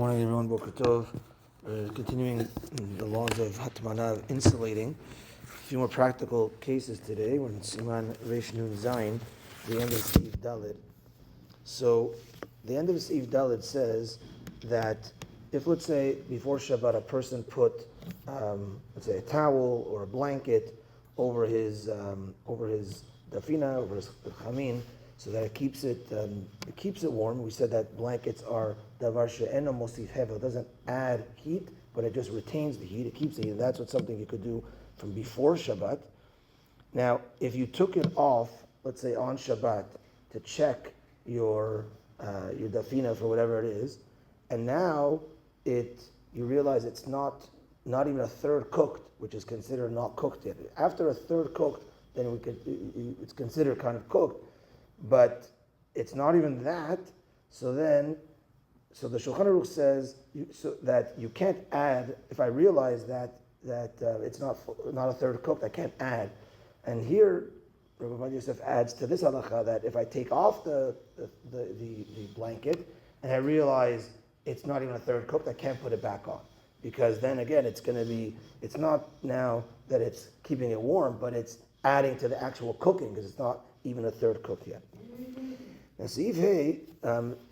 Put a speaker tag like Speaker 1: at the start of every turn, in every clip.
Speaker 1: Morning, everyone. Boker Tov. Continuing the laws of Hatmana, insulating. A few more practical cases today. We're in Siman Reish Nun Zayin, the end of Seif Dalet. So, the end of Seif Dalet says that if, let's say, before Shabbat, a person put, let's say, a towel or a blanket over his dafina, over his chamin, so that it keeps it warm. We said that blankets are davar she'eno mosif hevel. It doesn't add heat, but it just retains the heat. It keeps the heat, and that's something you could do from before Shabbat. Now, if you took it off, let's say on Shabbat, to check your dafina for whatever it is, and now you realize it's not even a third cooked, which is considered not cooked yet. After a third cooked, then it's considered kind of cooked. But it's not even that. So the Shulchan Aruch says that you can't add. If I realize that it's not a third cooked, I can't add. And here, Rabbi Mad Yosef adds to this halacha that if I take off the blanket and I realize it's not even a third cooked, I can't put it back on, because then again it's not now that it's keeping it warm, but it's adding to the actual cooking because it's not even a third cooked yet. Now, Seif Hey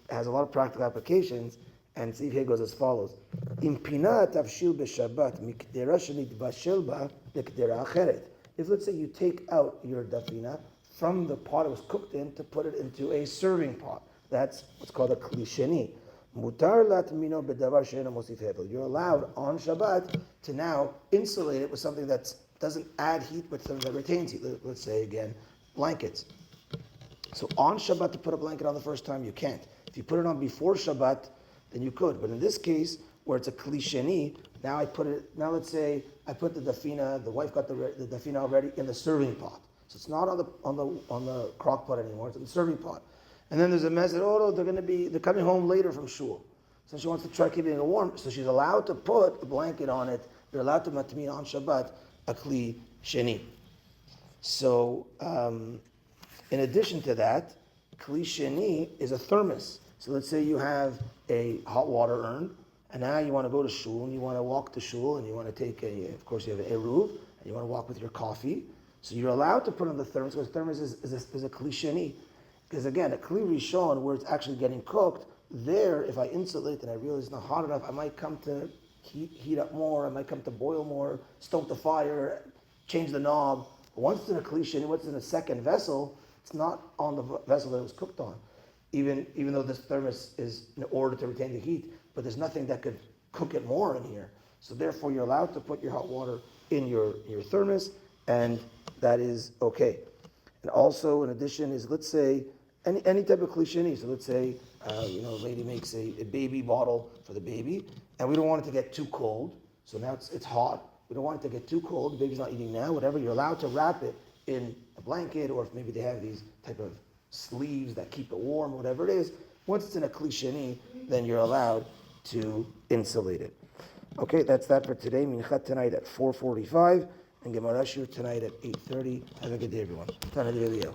Speaker 1: has a lot of practical applications, and Seif Hey goes as follows: Impina tavshil b'Shabbat mikdera shenitbashel ba lekdera acheret. If, let's say, you take out your dafina from the pot it was cooked in to put it into a serving pot, that's what's called a Kli Sheni. Mutar latmino b'davar she'eno mosif hevel. You're allowed on Shabbat to now insulate it with something that doesn't add heat, but something that retains heat. Let's say again, blankets. So on Shabbat to put a blanket on the first time, you can't. If you put it on before Shabbat, then you could. But in this case, where it's a Kli Sheni, now let's say I put the dafina, the wife got the dafina already in the serving pot. So it's not on the crock pot anymore, it's in the serving pot. And then there's a message, they're coming home later from shul. So she wants to try keeping it warm. So she's allowed to put a blanket on it. You're allowed to matmin on Shabbat a Kli Sheni. So, in addition to that, Kli Sheni is a thermos. So let's say you have a hot water urn, and now you want to go to shul, and you want to walk to shul, and you want to take of course you have an eruv, and you want to walk with your coffee. So you're allowed to put on the thermos, because thermos is a Kli Sheni. Because again, a Kli Rishon, where it's actually getting cooked, there, if I insulate and I realize it's not hot enough, I might come to heat up more, I might come to boil more, stoke the fire, change the knob. But once it's in a Kli Sheni, once it's in a second vessel, it's not on the vessel that it was cooked on. Even though this thermos is in order to retain the heat, but there's nothing that could cook it more in here. So therefore, you're allowed to put your hot water in your thermos, and that is okay. And also, in addition, is, let's say, any type of Kli Sheni. So let's say, a lady makes a baby bottle for the baby, and we don't want it to get too cold. So now it's hot. We don't want it to get too cold. The baby's not eating now, whatever. You're allowed to wrap it in a blanket, or if maybe they have these type of sleeves that keep it warm, whatever it is. Once it's in a Kli Sheni, then you're allowed to insulate it. Okay, that's that for today. Minchat tonight at 4:45, and Gemara Shir tonight at 8:30. Have a good day, everyone. Tana de Eliel.